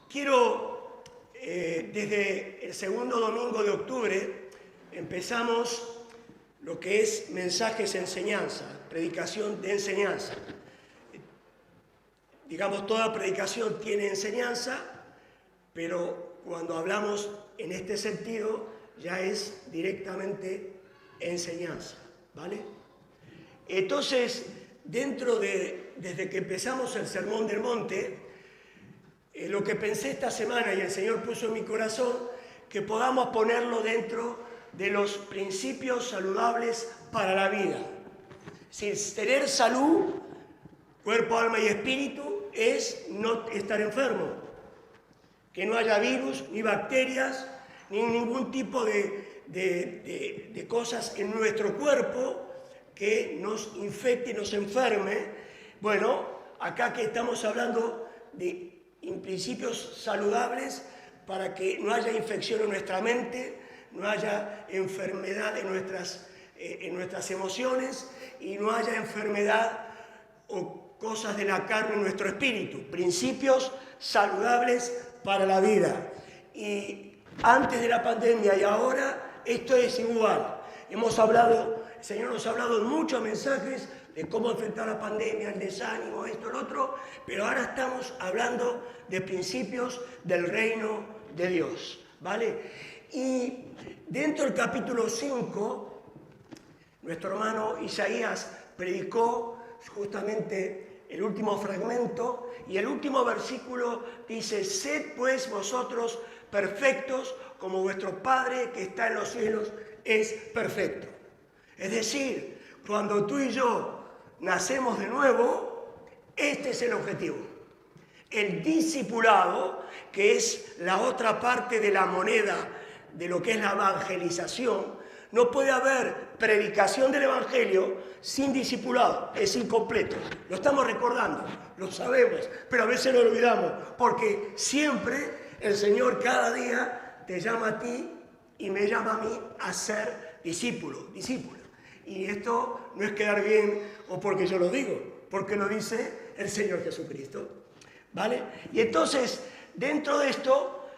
Quiero, desde el segundo domingo de octubre, empezamos lo que es mensajes enseñanza, predicación de enseñanza. Digamos, toda predicación tiene enseñanza, pero cuando hablamos en este sentido, ya es directamente enseñanza, ¿vale? Entonces, desde que empezamos el Sermón del Monte, lo que pensé esta semana y el Señor puso en mi corazón, que podamos ponerlo dentro de los principios saludables para la vida. Sin tener salud, cuerpo, alma y espíritu, es no estar enfermo. Que no haya virus, ni bacterias, ni ningún tipo de cosas en nuestro cuerpo que nos infecte y nos enferme. Bueno, acá que estamos hablando de principios saludables para que no haya infección en nuestra mente, no haya enfermedad en nuestras emociones y no haya enfermedad o cosas de la carne en nuestro espíritu. Principios saludables para la vida. Y antes de la pandemia y ahora, esto es igual. El Señor nos ha hablado en muchos mensajes de cómo enfrentar la pandemia, el desánimo, esto, lo otro, pero ahora estamos hablando de principios del reino de Dios, ¿vale? Y dentro del capítulo 5, nuestro hermano Isaías predicó justamente el último fragmento, y el último versículo dice: sed pues vosotros perfectos como vuestro Padre que está en los cielos es perfecto. Es decir, cuando tú y yo nacemos de nuevo, este es el objetivo. El discipulado, que es la otra parte de la moneda de lo que es la evangelización. No puede haber predicación del evangelio sin discipulado, es incompleto. Lo estamos recordando, lo sabemos, pero a veces lo olvidamos, porque siempre el Señor cada día te llama a ti y me llama a mí a ser discípulo. Y esto no es quedar bien o porque yo lo digo, porque lo dice el Señor Jesucristo, ¿vale? Y entonces, dentro de esto,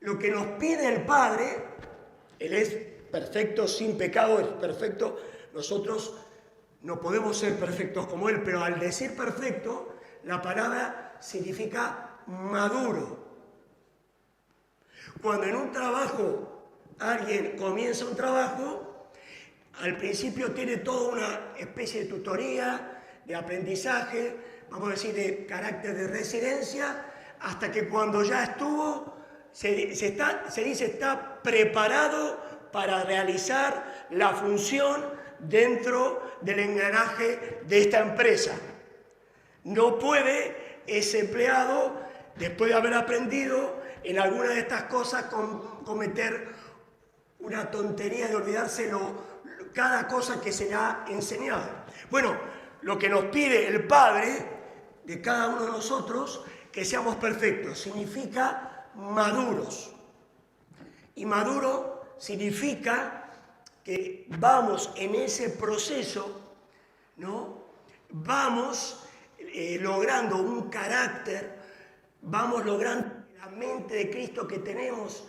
lo que nos pide el Padre, Él es perfecto, sin pecado, es perfecto. Nosotros no podemos ser perfectos como Él, pero al decir perfecto, la palabra significa maduro. Cuando en un trabajo alguien comienza un trabajo, al principio tiene toda una especie de tutoría, de aprendizaje, vamos a decir, de carácter de residencia, hasta que cuando ya estuvo, se dice está preparado para realizar la función dentro del engranaje de esta empresa. No puede ese empleado, después de haber aprendido en alguna de estas cosas, cometer una tontería de olvidárselo cada cosa que se le ha enseñado. Bueno, lo que nos pide el Padre de cada uno de nosotros, que seamos perfectos, significa maduros. Y maduro significa que vamos en ese proceso, ¿no? Vamos logrando un carácter, vamos logrando que la mente de Cristo que tenemos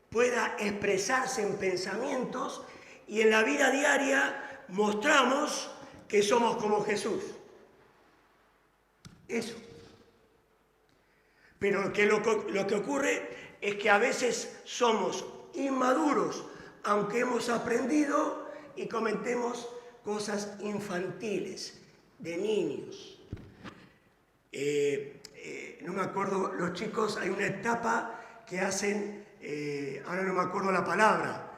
pueda expresarse en pensamientos, y en la vida diaria mostramos que somos como Jesús. Eso. Pero que lo que ocurre es que a veces somos inmaduros, aunque hemos aprendido, y cometemos cosas infantiles, de niños. No me acuerdo, los chicos, hay una etapa que hacen, ahora no me acuerdo la palabra,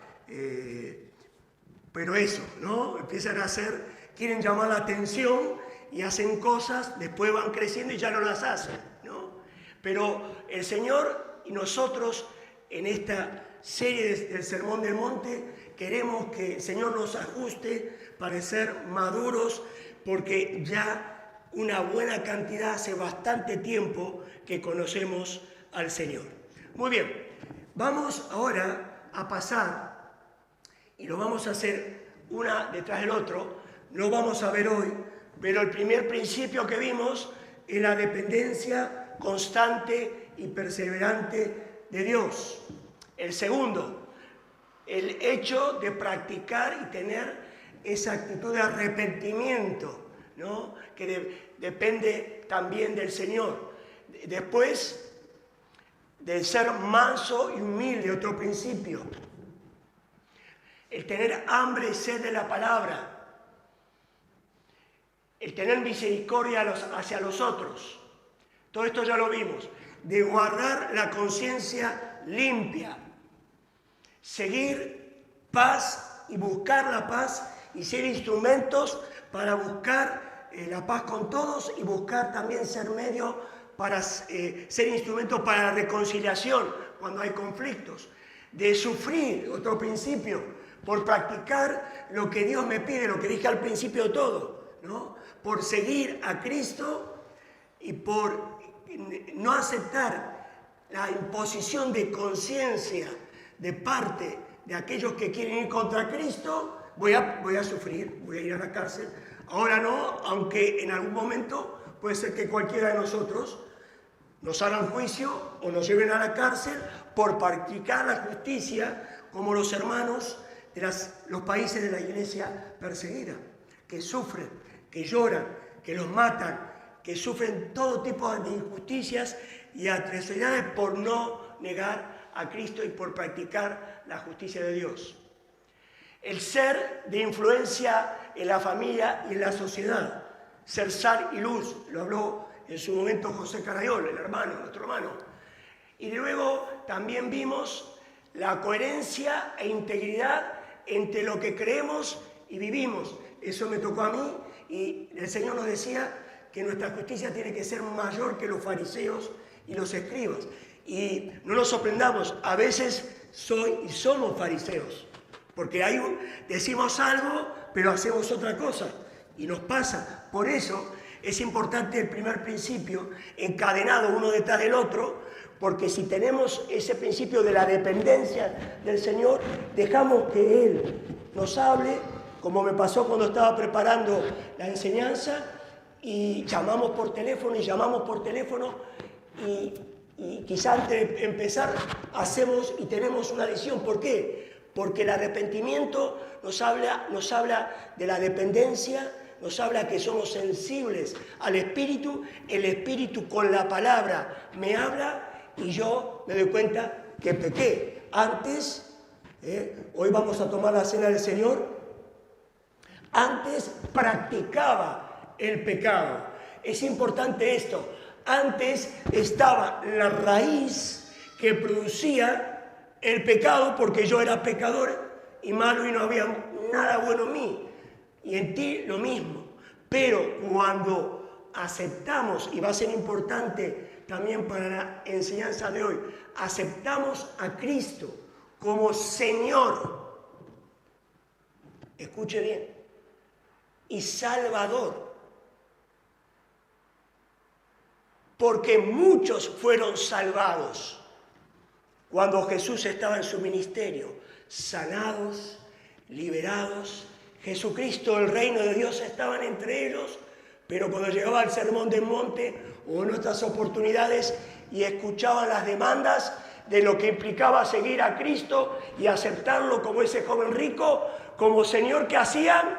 pero eso, ¿no? Empiezan a hacer, quieren llamar la atención y hacen cosas, después van creciendo y ya no las hacen, ¿no? Pero el Señor y nosotros en esta serie del Sermón del Monte queremos que el Señor nos ajuste para ser maduros, porque ya una buena cantidad, hace bastante tiempo que conocemos al Señor. Muy bien, vamos ahora a pasar, y lo vamos a hacer una detrás del otro. No vamos a ver hoy, pero el primer principio que vimos es la dependencia constante y perseverante de Dios. El segundo, el hecho de practicar y tener esa actitud de arrepentimiento, ¿no? Que depende también del Señor. Después, de ser manso y humilde, otro principio. El tener hambre y sed de la palabra. El tener misericordia hacia los otros. Todo esto ya lo vimos. De guardar la conciencia limpia. Seguir paz y buscar la paz y ser instrumentos para buscar la paz con todos y buscar también ser medio para ser instrumentos para la reconciliación cuando hay conflictos. De sufrir, otro principio, por practicar lo que Dios me pide, lo que dije al principio de todo, ¿no? Por seguir a Cristo y por no aceptar la imposición de conciencia de parte de aquellos que quieren ir contra Cristo. Voy a sufrir, voy a ir a la cárcel. Ahora no, aunque en algún momento puede ser que cualquiera de nosotros nos hagan juicio o nos lleven a la cárcel por practicar la justicia como los hermanos de los países de la iglesia perseguida, que sufren, que lloran, que los matan, que sufren todo tipo de injusticias y atrocidades por no negar a Cristo y por practicar la justicia de Dios. El ser de influencia en la familia y en la sociedad, ser sal y luz, lo habló en su momento José Carayol, nuestro hermano. Y luego también vimos la coherencia e integridad entre lo que creemos y vivimos. Eso me tocó a mí y el Señor nos decía que nuestra justicia tiene que ser mayor que los fariseos y los escribas. Y no nos sorprendamos, a veces somos fariseos, porque decimos algo, pero hacemos otra cosa, y nos pasa. Por eso es importante el primer principio, encadenado uno detrás del otro, porque si tenemos ese principio de la dependencia del Señor, dejamos que Él nos hable, como me pasó cuando estaba preparando la enseñanza, y llamamos por teléfono, y quizá antes de empezar hacemos y tenemos una decisión. ¿Por qué? Porque el arrepentimiento nos habla de la dependencia, nos habla que somos sensibles al Espíritu, el Espíritu con la palabra me habla y yo me doy cuenta que pequé. Antes, hoy vamos a tomar la cena del Señor, antes practicaba el pecado. Es importante esto. Antes estaba la raíz que producía el pecado, porque yo era pecador y malo y no había nada bueno en mí. Y en ti lo mismo. Pero cuando aceptamos, y va a ser importante también para la enseñanza de hoy, aceptamos a Cristo como Señor, escuche bien, y Salvador. Porque muchos fueron salvados cuando Jesús estaba en su ministerio, sanados, liberados. Jesucristo, el reino de Dios estaban entre ellos, pero cuando llegaba el sermón del monte o en otras oportunidades y escuchaban las demandas de lo que implicaba seguir a Cristo y aceptarlo como ese joven rico, como Señor, que hacían.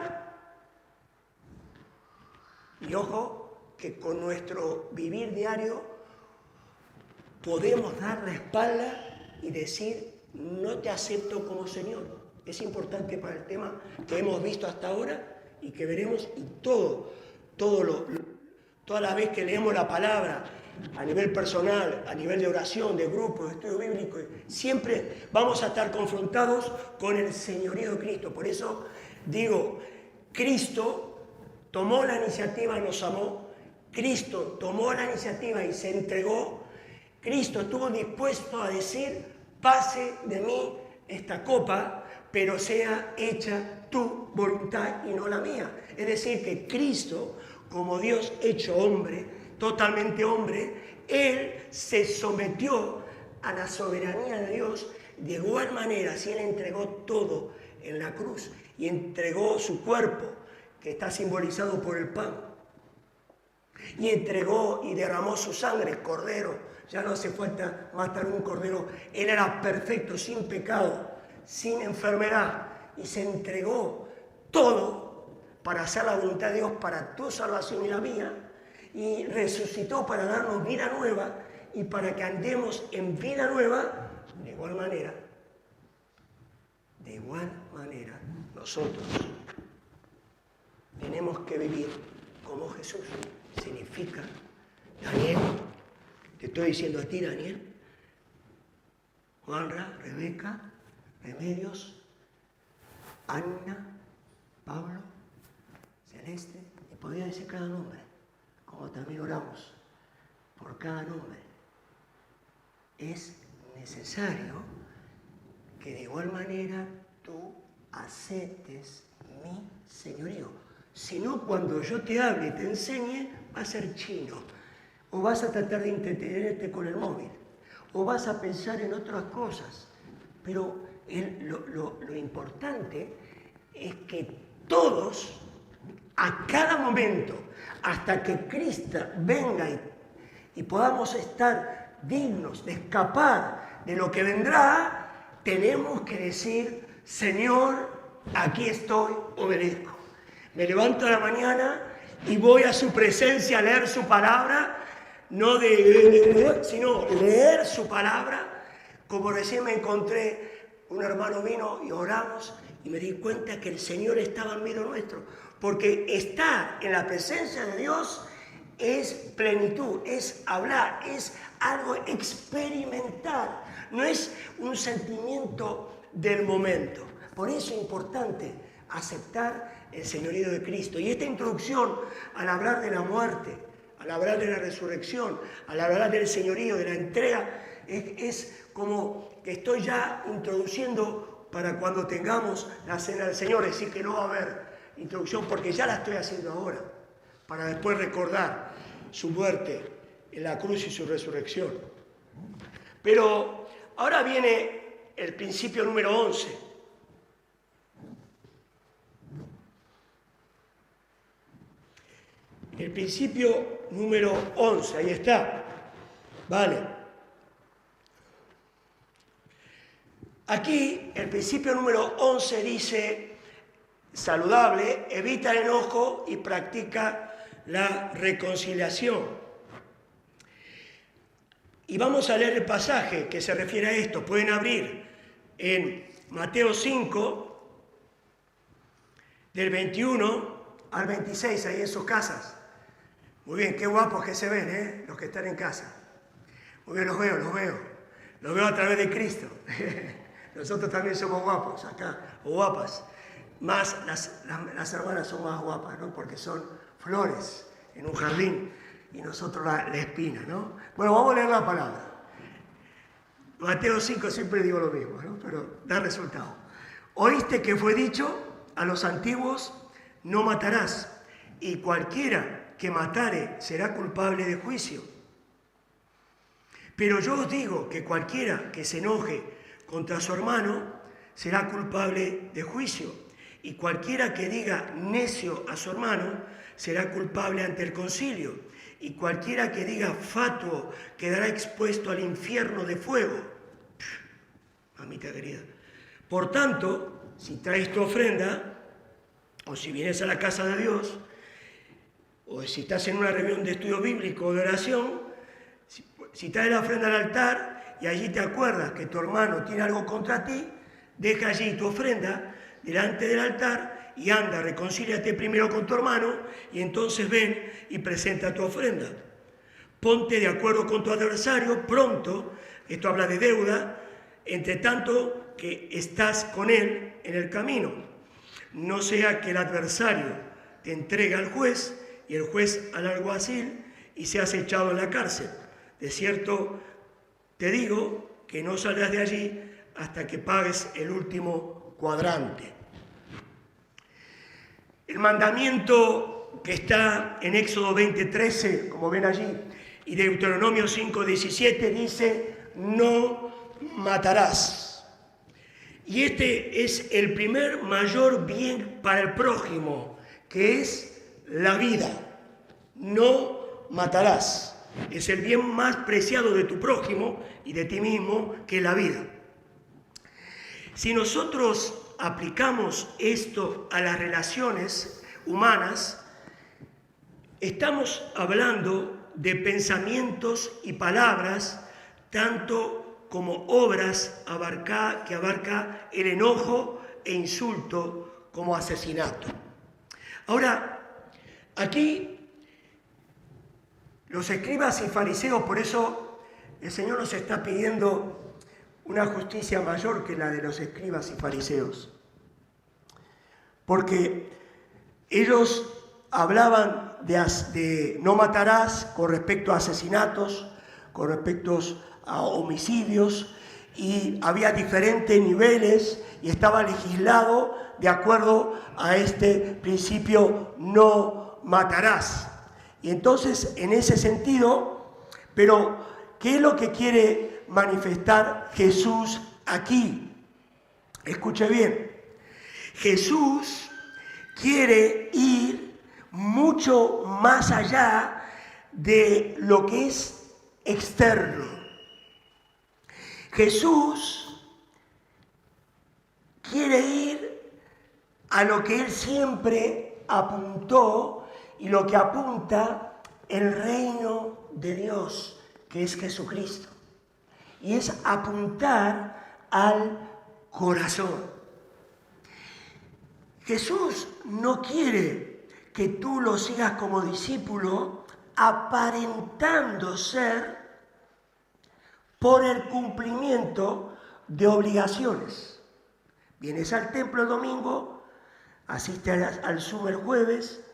Y ojo, que con nuestro vivir diario podemos dar la espalda y decir, no te acepto como Señor. Es importante para el tema que hemos visto hasta ahora y que veremos, y toda la vez que leemos la palabra a nivel personal, a nivel de oración, de grupo, de estudio bíblico, siempre vamos a estar confrontados con el señorío de Cristo. Por eso digo, Cristo tomó la iniciativa y nos amó. Cristo tomó la iniciativa y se entregó. Cristo estuvo dispuesto a decir, pase de mí esta copa, pero sea hecha tu voluntad y no la mía. Es decir, que Cristo, como Dios hecho hombre, totalmente hombre, Él se sometió a la soberanía de Dios de igual manera. Si Él entregó todo en la cruz y entregó su cuerpo, que está simbolizado por el pan. y entregó y derramó su sangre, cordero. Ya no hace falta matar un cordero. Él era perfecto, sin pecado, sin enfermedad, y se entregó todo para hacer la voluntad de Dios para tu salvación y la mía, y resucitó para darnos vida nueva y para que andemos en vida nueva. De igual manera, nosotros tenemos que vivir como Jesús. Significa, Daniel, te estoy diciendo a ti, Daniel, Juanra, Rebeca, Remedios, Ana, Pablo, Celeste, y podría decir cada nombre, como también oramos por cada nombre. Es necesario que de igual manera tú aceptes mi señorío. Si no, cuando yo te hable y te enseñe, va a ser chino. O vas a tratar de entretenerte con el móvil. O vas a pensar en otras cosas. Pero lo importante es que todos, a cada momento, hasta que Cristo venga y podamos estar dignos de escapar de lo que vendrá, tenemos que decir: Señor, aquí estoy, obedezco. Me levanto a la mañana y voy a su presencia a leer su palabra, sino leer su palabra. Como recién me encontré, un hermano vino y oramos y me di cuenta que el Señor estaba en medio nuestro, porque estar en la presencia de Dios es plenitud, es hablar, es algo experimental, no es un sentimiento del momento. Por eso es importante aceptar el señorío de Cristo. Y esta introducción, al hablar de la muerte, al hablar de la resurrección, al hablar del señorío, de la entrega, es como que estoy ya introduciendo para cuando tengamos la cena del Señor. Es decir, que no va a haber introducción porque ya la estoy haciendo ahora, para después recordar su muerte en la cruz y su resurrección. Pero ahora viene el principio número 11. El principio número 11, ahí está. Vale. Aquí el principio número 11 dice: saludable, evita el enojo y practica la reconciliación. Y vamos a leer el pasaje que se refiere a esto. Pueden abrir en Mateo 5, del 21 al 26, ahí en sus casas. Muy bien, qué guapos que se ven, los que están en casa. Muy bien, los veo a través de Cristo. Nosotros también somos guapos acá, o guapas. Más las hermanas son más guapas, ¿no? Porque son flores en un jardín y nosotros la espina, ¿no? Bueno, vamos a leer la palabra. Mateo 5, siempre digo lo mismo, ¿no? Pero da resultado. Oíste que fue dicho a los antiguos: no matarás, y cualquiera que matare será culpable de juicio. Pero yo os digo que cualquiera que se enoje contra su hermano será culpable de juicio, y cualquiera que diga necio a su hermano será culpable ante el concilio, y cualquiera que diga fatuo quedará expuesto al infierno de fuego. Mamita querida. Por tanto, si traes tu ofrenda, o si vienes a la casa de Dios, o si estás en una reunión de estudio bíblico o de oración, si traes la ofrenda al altar y allí te acuerdas que tu hermano tiene algo contra ti, deja allí tu ofrenda delante del altar y anda, reconcíliate primero con tu hermano y entonces ven y presenta tu ofrenda. Ponte de acuerdo con tu adversario pronto, esto habla de deuda, entre tanto que estás con él en el camino. No sea que el adversario te entregue al juez y el juez al alguacil y seas echado en la cárcel. De cierto te digo que no saldrás de allí hasta que pagues el último cuadrante. El mandamiento que está en Éxodo 20:13, como ven allí, y Deuteronomio 5:17 dice: no matarás. Y este es el primer mayor bien para el prójimo, que es la vida. No matarás. Es el bien más preciado de tu prójimo y de ti mismo, que es la vida. Si nosotros aplicamos esto a las relaciones humanas, estamos hablando de pensamientos y palabras, tanto como obras que abarca el enojo e insulto como asesinato. Ahora, aquí los escribas y fariseos, por eso el Señor nos está pidiendo una justicia mayor que la de los escribas y fariseos. Porque ellos hablaban de no matarás con respecto a asesinatos, con respecto a homicidios, y había diferentes niveles y estaba legislado de acuerdo a este principio no matarás. Y entonces, en ese sentido, pero ¿qué es lo que quiere manifestar Jesús aquí? Escuche bien. Jesús quiere ir mucho más allá de lo que es externo. Jesús quiere ir a lo que él siempre apuntó y lo que apunta el reino de Dios, que es Jesucristo. Y es apuntar al corazón. Jesús no quiere que tú lo sigas como discípulo aparentando ser por el cumplimiento de obligaciones. Vienes al templo el domingo, asistes al Zoom el jueves,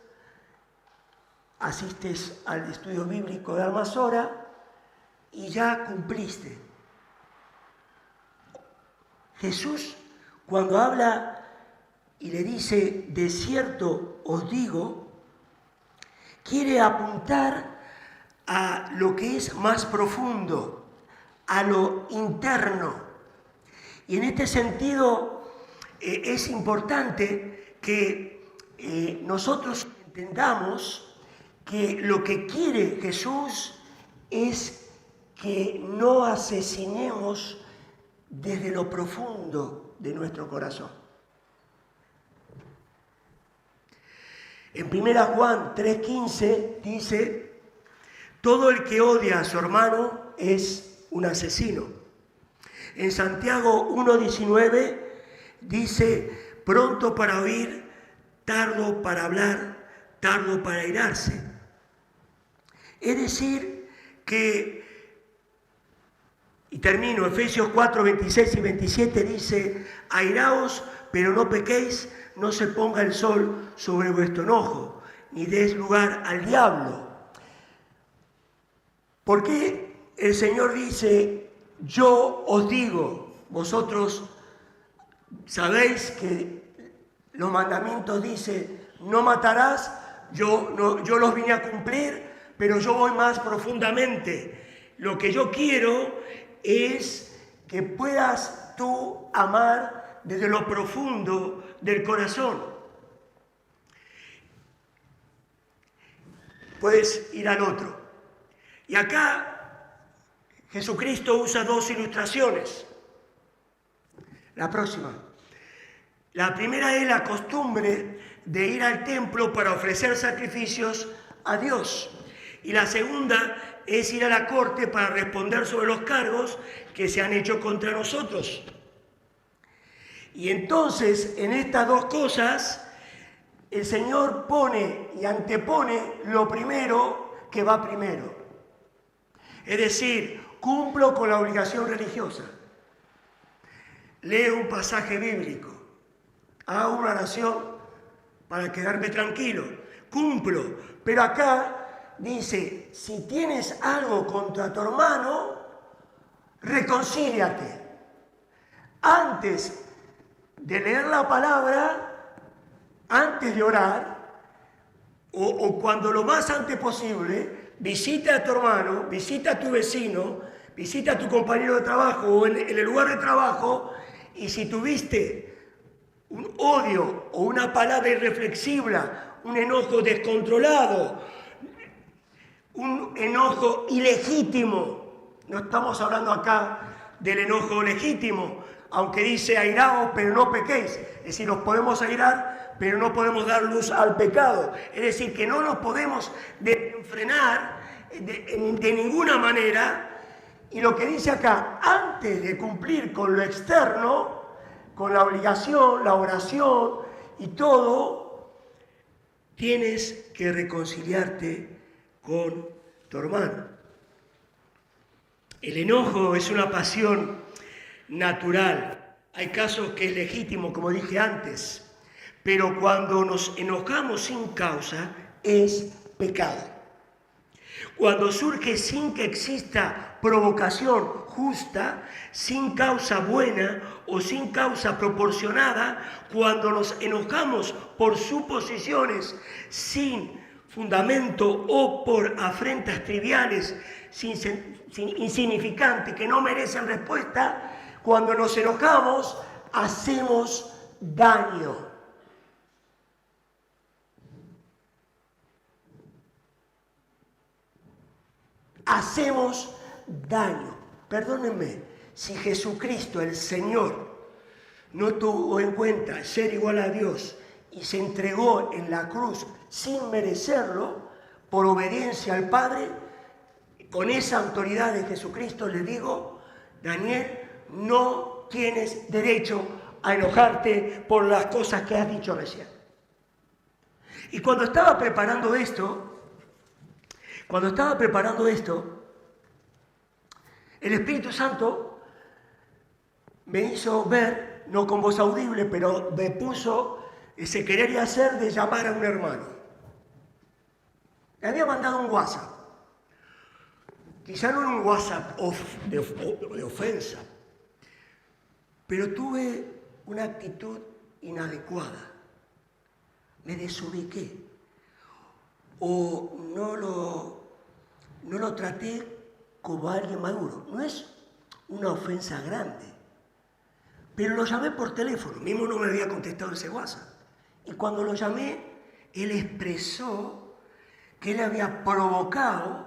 asistes al estudio bíblico de Almazora y ya cumpliste. Jesús, cuando habla y le dice, de cierto os digo, quiere apuntar a lo que es más profundo, a lo interno. Y en este sentido es importante que nosotros entendamos que lo que quiere Jesús es que no asesinemos desde lo profundo de nuestro corazón. En 1 Juan 3:15 dice, todo el que odia a su hermano es un asesino. En Santiago 1:19 dice, pronto para oír, tardo para hablar, tardo para airarse. Es decir que, y termino, Efesios 4:26 y 27 dice, airaos, pero no pequéis, no se ponga el sol sobre vuestro enojo, ni deis lugar al diablo. ¿Por qué el Señor dice, yo os digo? Vosotros sabéis que los mandamientos dicen, no matarás, yo los vine a cumplir, pero yo voy más profundamente. Lo que yo quiero es que puedas tú amar desde lo profundo del corazón. Puedes ir al otro. Y acá Jesucristo usa dos ilustraciones. La próxima. La primera es la costumbre de ir al templo para ofrecer sacrificios a Dios. Y la segunda es ir a la corte para responder sobre los cargos que se han hecho contra nosotros. Y entonces, en estas dos cosas, el Señor pone y antepone lo primero que va primero. Es decir, cumplo con la obligación religiosa. Leo un pasaje bíblico. Hago una oración para quedarme tranquilo. Cumplo. Pero acá dice, si tienes algo contra tu hermano, reconcíliate. Antes de leer la palabra, antes de orar, o cuando lo más antes posible, visita a tu hermano, visita a tu vecino, visita a tu compañero de trabajo o en el lugar de trabajo, y si tuviste un odio o una palabra irreflexiva, un enojo descontrolado, un enojo ilegítimo. No estamos hablando acá del enojo legítimo, aunque dice airaos, pero no pequéis. Es decir, nos podemos airar, pero no podemos dar luz al pecado. Es decir, que no nos podemos frenar de ninguna manera. Y lo que dice acá, antes de cumplir con lo externo, con la obligación, la oración y todo, tienes que reconciliarte con tu hermano. El enojo es una pasión natural. Hay casos que es legítimo, como dije antes, pero cuando nos enojamos sin causa es pecado. Cuando surge sin que exista provocación justa, sin causa buena o sin causa proporcionada, cuando nos enojamos por suposiciones sin fundamento o por afrentas triviales, insignificantes, que no merecen respuesta, cuando nos enojamos hacemos daño. Hacemos daño. Perdónenme, si Jesucristo, el Señor, no tuvo en cuenta ser igual a Dios y se entregó en la cruz sin merecerlo, por obediencia al Padre, con esa autoridad de Jesucristo le digo, Daniel, no tienes derecho a enojarte por las cosas que has dicho recién. Y cuando estaba preparando esto, el Espíritu Santo me hizo ver, no con voz audible, pero me puso ese querer y hacer de llamar a un hermano. Le había mandado un WhatsApp. Quizá no era un WhatsApp de ofensa, pero tuve una actitud inadecuada. Me desubiqué. O no lo traté como alguien maduro. No es una ofensa grande, pero lo llamé por teléfono. Mismo no me había contestado ese WhatsApp. Y cuando lo llamé, él expresó que él había provocado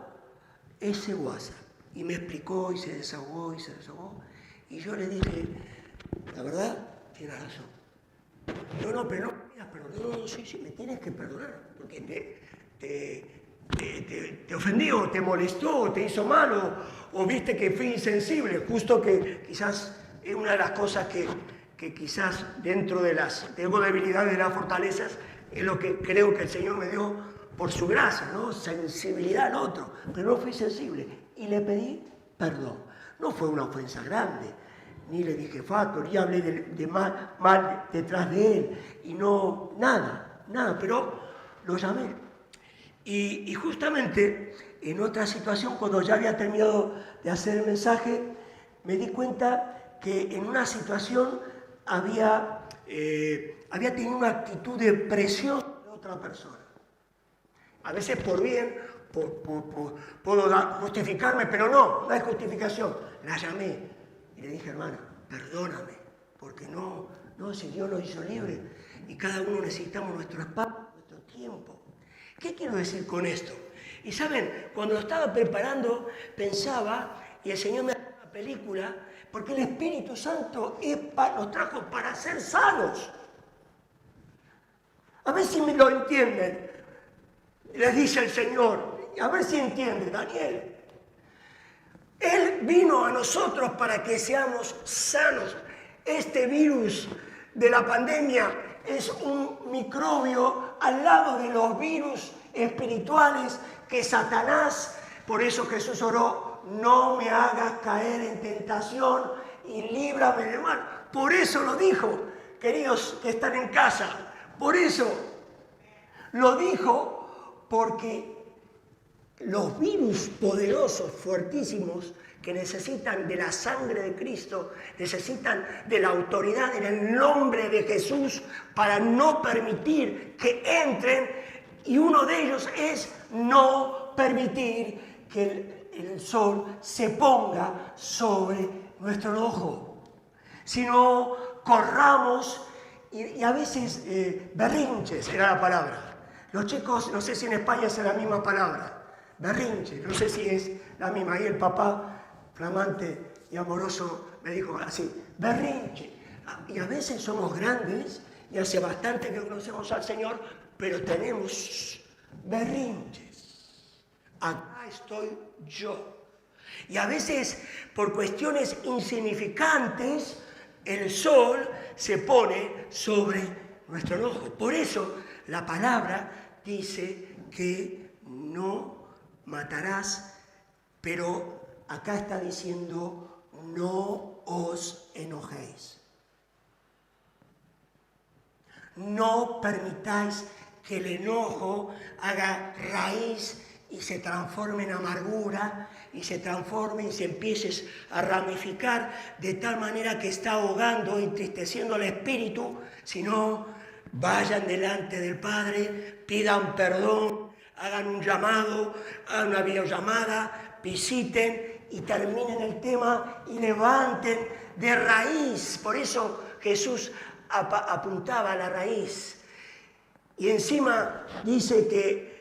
ese WhatsApp. Y me explicó y se desahogó. Y yo le dije, la verdad, tienes razón. No, pero no me pidas perdón. No, sí, me tienes que perdonar. Porque te ofendió, te molestó, te hizo mal, o viste que fui insensible. Justo que quizás es una de las cosas que quizás dentro de tengo debilidades de las fortalezas, es lo que creo que el Señor me dio por su gracia, ¿no? Sensibilidad al otro, pero no fui sensible y le pedí perdón. No fue una ofensa grande, ni le dije fato, ni hablé de mal detrás de él, y no, nada, pero lo llamé. Y justamente en otra situación, cuando ya había terminado de hacer el mensaje, me di cuenta que en una situación había tenido una actitud de presión de otra persona. A veces por bien puedo justificarme, pero no hay justificación. La llamé y le dije, hermana, perdóname, porque no, si Dios nos hizo libres y cada uno necesitamos nuestro espacio, nuestro tiempo. ¿Qué quiero decir con esto? Y saben, cuando lo estaba preparando, pensaba, y el Señor me dio una película, porque el Espíritu Santo nos trajo para ser sanos. A ver si me lo entienden. Les dice el Señor, a ver si entienden, Daniel. Él vino a nosotros para que seamos sanos. Este virus de la pandemia es un microbio al lado de los virus espirituales que Satanás, por eso Jesús oró, no me hagas caer en tentación y líbrame del mal. Por eso lo dijo, queridos que están en casa, por eso lo dijo, porque los virus poderosos, fuertísimos, que necesitan de la sangre de Cristo, necesitan de la autoridad en el nombre de Jesús para no permitir que entren, y uno de ellos es no permitir que el sol se ponga sobre nuestro enojo, sino corramos y a veces berrinches era la palabra. Los chicos, no sé si en España es la misma palabra, berrinche, no sé si es la misma. Ahí el papá, flamante y amoroso, me dijo así, berrinche. Y a veces somos grandes y hace bastante que conocemos al Señor, pero tenemos berrinches. Acá estoy yo. Y a veces, por cuestiones insignificantes, el sol se pone sobre nuestro enojo. Por eso la palabra dice que no matarás, pero acá está diciendo no os enojéis. No permitáis que el enojo haga raíz y se transforme en amargura y se transforme y se empieces a ramificar de tal manera que está ahogando, entristeciendo al espíritu, sino vayan delante del Padre, pidan perdón, hagan un llamado, hagan una videollamada, visiten y terminen el tema y levanten de raíz. Por eso Jesús apuntaba a la raíz. Y encima dice que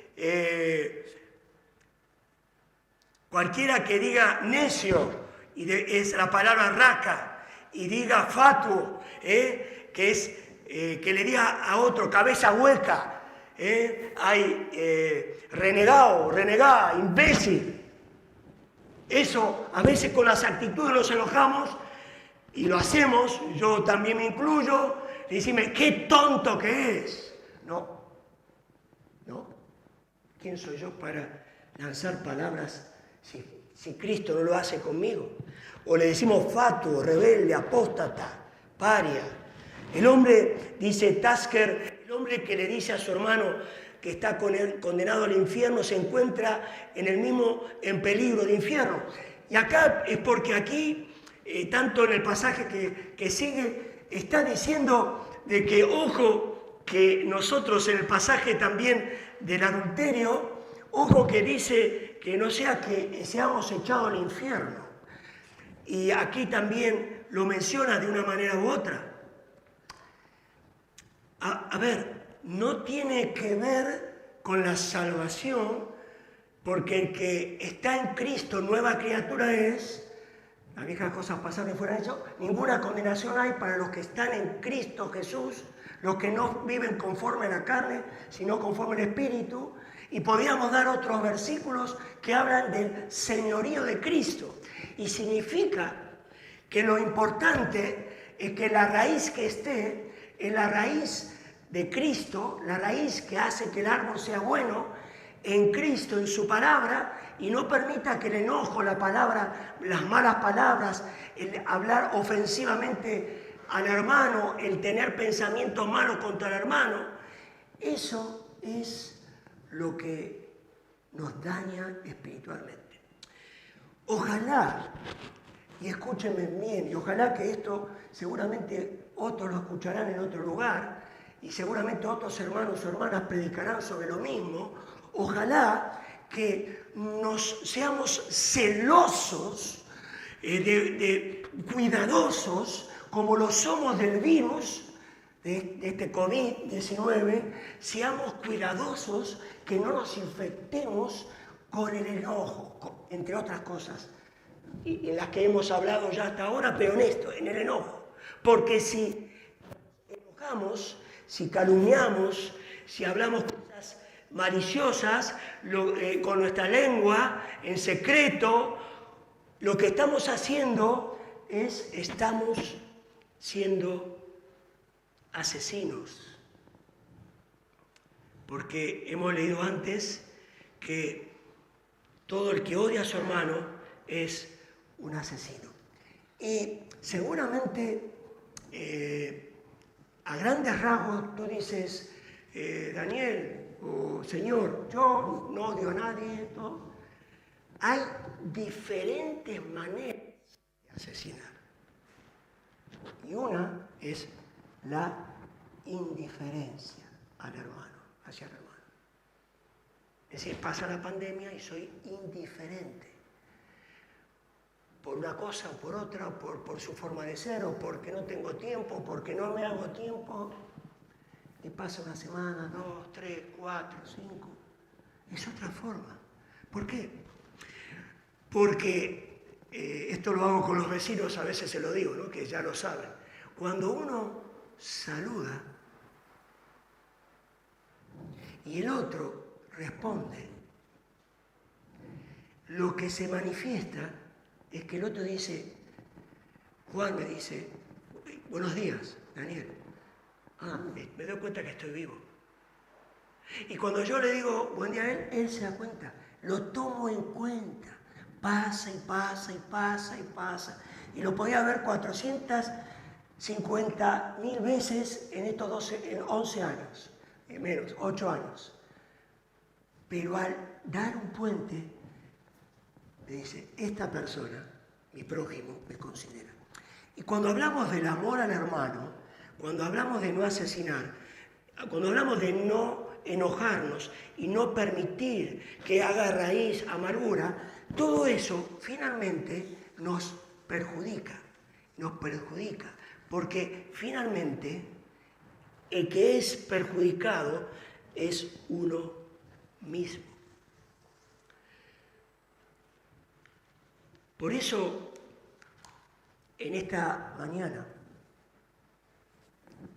cualquiera que diga necio, es la palabra raca, y diga fatuo, que es que le diga a otro cabeza hueca, hay renegado, renegada, imbécil. Eso a veces con las actitudes nos enojamos y lo hacemos, yo también me incluyo, y decime, qué tonto que es. No. ¿Quién soy yo para lanzar palabras si Cristo no lo hace conmigo? O le decimos fatuo, rebelde, apóstata, paria. El hombre, dice Tasker, el hombre que le dice a su hermano que está condenado al infierno se encuentra en peligro de infierno. Y acá es porque aquí, tanto en el pasaje que sigue, está diciendo de que, ojo, que nosotros en el pasaje también del adulterio, ojo que dice que no sea que seamos echados al infierno. Y aquí también lo menciona de una manera u otra. A ver, no tiene que ver con la salvación, porque el que está en Cristo, nueva criatura es, las viejas cosas pasaron y fueron hechas, ninguna condenación hay para los que están en Cristo Jesús, los que no viven conforme a la carne, sino conforme al Espíritu. Y podríamos dar otros versículos que hablan del señorío de Cristo. Y significa que lo importante es que la raíz que esté es la raíz de Cristo, la raíz que hace que el árbol sea bueno, en Cristo, en su palabra, y no permita que el enojo, la palabra, las malas palabras, el hablar ofensivamente al hermano, el tener pensamientos malos contra el hermano, eso es lo que nos daña espiritualmente. Ojalá, y escúchenme bien, y ojalá que esto seguramente otros lo escucharán en otro lugar, y seguramente otros hermanos o hermanas predicarán sobre lo mismo, ojalá que seamos celosos, cuidadosos, como lo somos del virus, de este COVID-19, seamos cuidadosos que no nos infectemos con el enojo, entre otras cosas, en las que hemos hablado ya hasta ahora, pero en esto, en el enojo. Porque si enojamos, si calumniamos, si hablamos cosas maliciosas con nuestra lengua, en secreto, lo que estamos haciendo estamos siendo asesinos. Porque hemos leído antes que todo el que odia a su hermano es un asesino. Y seguramente a grandes rasgos tú dices, Daniel o Señor, yo no odio a nadie. ¿No? Hay diferentes maneras de asesinar. Y una es la indiferencia al hermano, hacia el hermano. Es decir, pasa la pandemia y soy indiferente. Por una cosa o por otra, por su forma de ser, o porque no tengo tiempo, porque no me hago tiempo. Y pasa una semana, 2, 3, 4, 5. Es otra forma. ¿Por qué? Porque esto lo hago con los vecinos, a veces se lo digo, ¿no? Que ya lo saben. Cuando uno saluda y el otro responde, lo que se manifiesta es que el otro dice, Juan me dice, buenos días, Daniel. Me doy cuenta que estoy vivo. Y cuando yo le digo buen día a él se da cuenta. Lo tomo en cuenta. Pasa y pasa y pasa y pasa. Y lo podía ver 450.000 veces en estos 11 años. Menos, 8 años. Pero al dar un puente, me dice, esta persona, mi prójimo, me considera. Y cuando hablamos del amor al hermano, cuando hablamos de no asesinar, cuando hablamos de no enojarnos y no permitir que haga raíz amargura, todo eso finalmente nos perjudica, porque finalmente el que es perjudicado es uno mismo. Por eso, en esta mañana,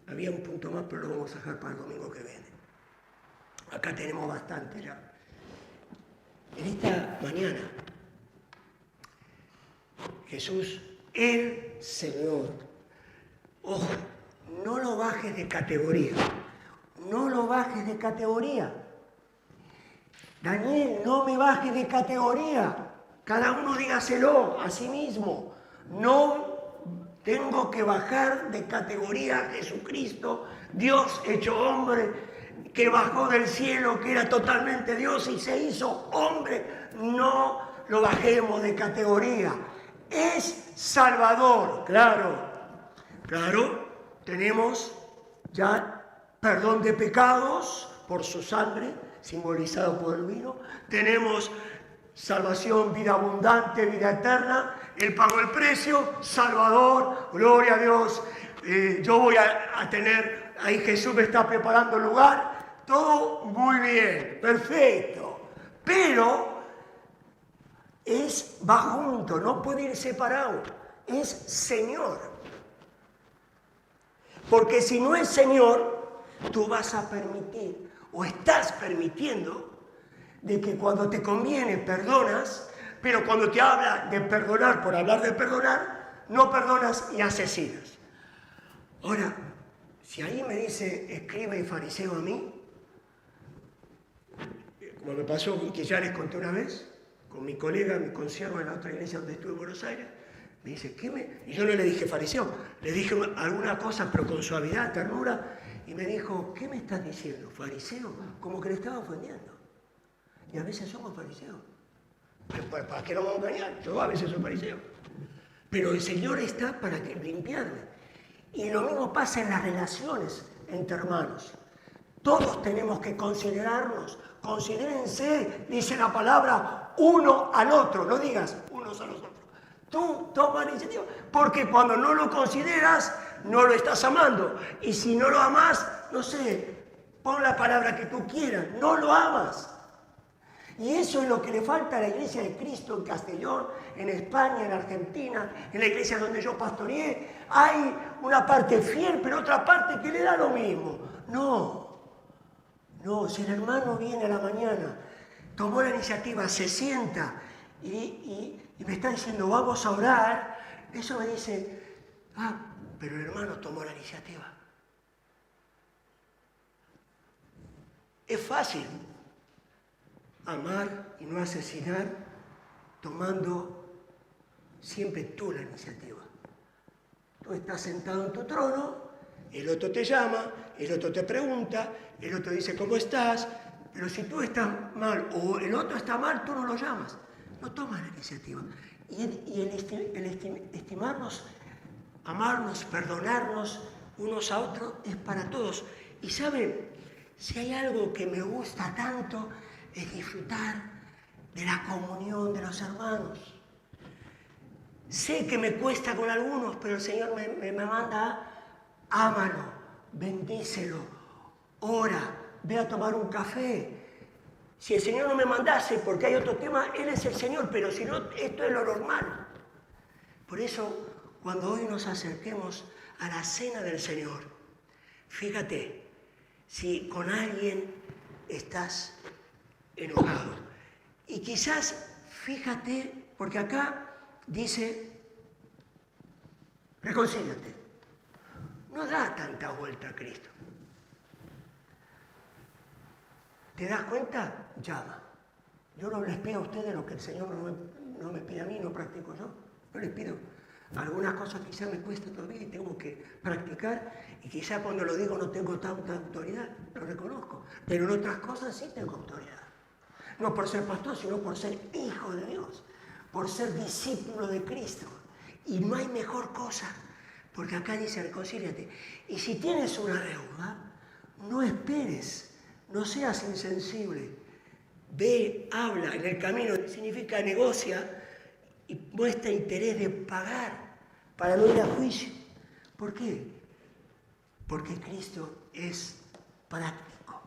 había un punto más, pero lo vamos a dejar para el domingo que viene. Acá tenemos bastante ya. En esta mañana, Jesús, el Señor, ojo, no lo bajes de categoría. No lo bajes de categoría. Daniel, no me bajes de categoría. Cada uno dígaselo a sí mismo. No tengo que bajar de categoría a Jesucristo, Dios hecho hombre, que bajó del cielo, que era totalmente Dios y se hizo hombre. No lo bajemos de categoría. Es Salvador, claro. Tenemos ya perdón de pecados por su sangre, simbolizado por el vino. Tenemos salvación, vida abundante, vida eterna. Él pagó el precio, Salvador, gloria a Dios. Yo voy a tener, ahí Jesús me está preparando el lugar. Todo muy bien, perfecto. Pero va junto, no puede ir separado. Es Señor. Porque si no es Señor, tú vas a permitir, o estás permitiendo, de que cuando te conviene perdonas, pero cuando te habla de perdonar por hablar de perdonar, no perdonas y asesinas. Ahora, si ahí me dice escriba y fariseo a mí, como me pasó, que ya les conté una vez, con mi colega, mi consiervo en la otra iglesia donde estuve en Buenos Aires, me dice, y yo no le dije fariseo, le dije alguna cosa, pero con suavidad, ternura, y me dijo, ¿qué me estás diciendo? ¿Fariseo? Como que le estaba ofendiendo. Y a veces somos fariseos. Pero ¿para qué nos vamos a engañar? Yo a veces soy fariseo. Pero el Señor está para limpiarme. Y lo mismo pasa en las relaciones entre hermanos. Todos tenemos que considerarnos. Considérense, dice la palabra, uno al otro. No digas unos a los otros. Tú toma la iniciativa. Porque cuando no lo consideras, no lo estás amando. Y si no lo amas, no sé, pon la palabra que tú quieras. No lo amas. Y eso es lo que le falta a la Iglesia de Cristo en Castellón, en España, en Argentina, en la iglesia donde yo pastoreé. Hay una parte fiel, pero otra parte que le da lo mismo. No, si el hermano viene a la mañana, tomó la iniciativa, se sienta y me está diciendo, vamos a orar, eso me dice, pero el hermano tomó la iniciativa. Es fácil amar y no asesinar, tomando siempre tú la iniciativa. Tú estás sentado en tu trono, el otro te llama, el otro te pregunta, el otro dice ¿cómo estás? Pero si tú estás mal o el otro está mal, tú no lo llamas, no tomas la iniciativa. Y el estimarnos, amarnos, perdonarnos unos a otros es para todos. Y ¿saben? Si hay algo que me gusta tanto, es disfrutar de la comunión de los hermanos. Sé que me cuesta con algunos, pero el Señor me manda, ámalo, bendícelo, ora, ve a tomar un café. Si el Señor no me mandase, porque hay otro tema, Él es el Señor, pero si no, esto es lo normal. Por eso, cuando hoy nos acerquemos a la cena del Señor, fíjate, si con alguien estás enojado. Y quizás, fíjate, porque acá dice, reconcíliate. No da tanta vuelta a Cristo. ¿Te das cuenta? Llama. Yo no les pido a ustedes lo que el Señor no me pide a mí, no practico yo. No les pido. Algunas cosas quizás me cuesta todavía y tengo que practicar, y quizás cuando lo digo no tengo tanta autoridad, lo reconozco. Pero en otras cosas sí tengo autoridad. No por ser pastor, sino por ser hijo de Dios, por ser discípulo de Cristo. Y no hay mejor cosa, porque acá dice reconcíliate. Y si tienes una deuda, no esperes. No seas insensible. Ve, habla en el camino, significa negocia y muestra interés de pagar para no ir a juicio. ¿Por qué? Porque Cristo es práctico.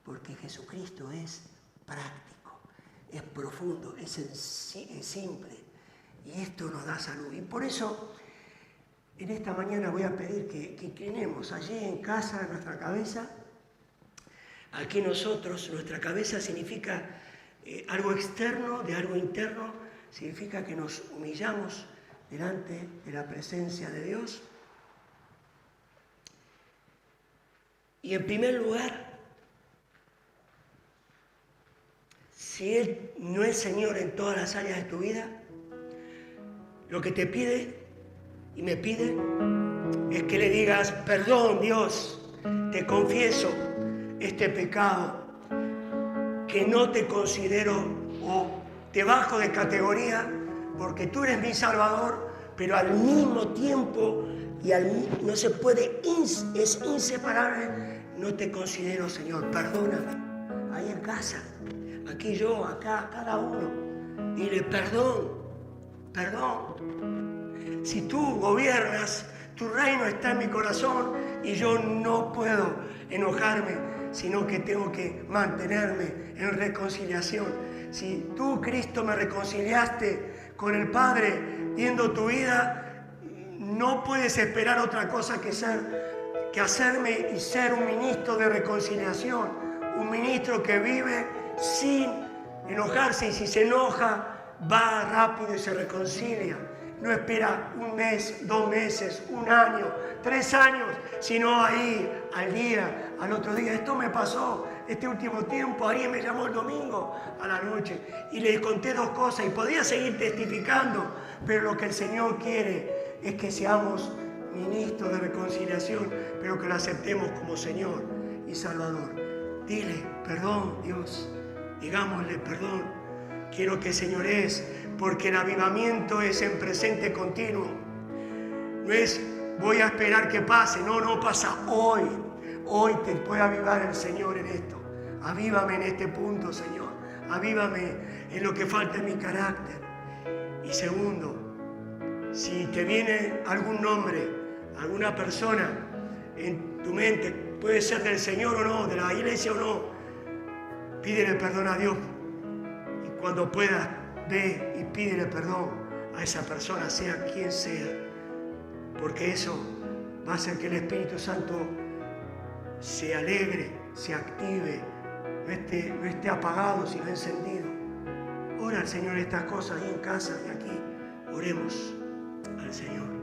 Porque Jesucristo es práctico, es profundo, es simple. Y esto nos da salud. Y por eso, en esta mañana voy a pedir que inclinemos allí en casa nuestra cabeza. Aquí nosotros, nuestra cabeza significa algo externo de algo interno, significa que nos humillamos delante de la presencia de Dios. Y en primer lugar, si Él no es Señor en todas las áreas de tu vida, lo que te pide y me pide es que le digas, perdón Dios, te confieso este pecado, que no te considero o te bajo de categoría porque tú eres mi Salvador, pero al mismo tiempo no se puede, es inseparable, no te considero Señor, perdóname. Ahí en casa, aquí yo, acá, cada uno, dile perdón. Si tú gobiernas, tu reino está en mi corazón y yo no puedo enojarme, sino que tengo que mantenerme en reconciliación. Si tú, Cristo, me reconciliaste con el Padre viendo tu vida, no puedes esperar otra cosa que hacerme y ser un ministro de reconciliación, un ministro que vive sin enojarse, y si se enoja, va rápido y se reconcilia. No espera un mes, 2 meses, 1 año, 3 años, sino ahí, al día, al otro día. Esto me pasó este último tiempo. Alguien me llamó el domingo a la noche y le conté 2 cosas y podía seguir testificando, pero lo que el Señor quiere es que seamos ministros de reconciliación, pero que lo aceptemos como Señor y Salvador. Dile, perdón, Dios, digámosle perdón. Quiero que señores, porque el avivamiento es en presente continuo. No es voy a esperar que pase, no pasa hoy. Hoy te puede avivar el Señor en esto. Avívame en este punto, Señor. Avívame en lo que falta en mi carácter. Y segundo, si te viene algún nombre, alguna persona en tu mente, puede ser del Señor o no, de la iglesia o no, pídele perdón a Dios. Y cuando puedas, ve y pídele perdón a esa persona, sea quien sea, porque eso va a hacer que el Espíritu Santo se alegre, se active, no esté apagado, sino encendido. Ora al Señor estas cosas ahí en casa y aquí. Oremos al Señor.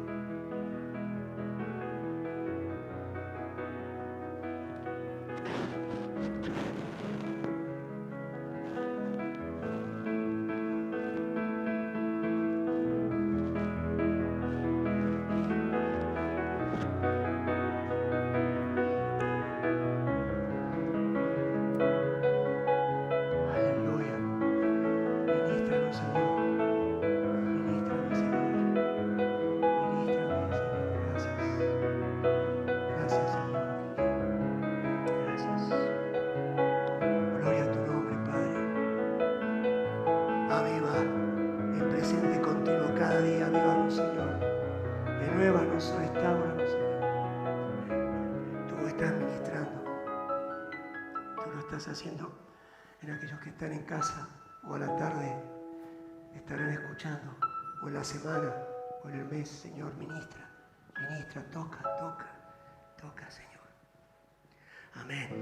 Haciendo en También aquellos que están en casa o a la tarde estarán escuchando, o en la semana, o en el mes. Señor, ministra, toca, Señor. Amén.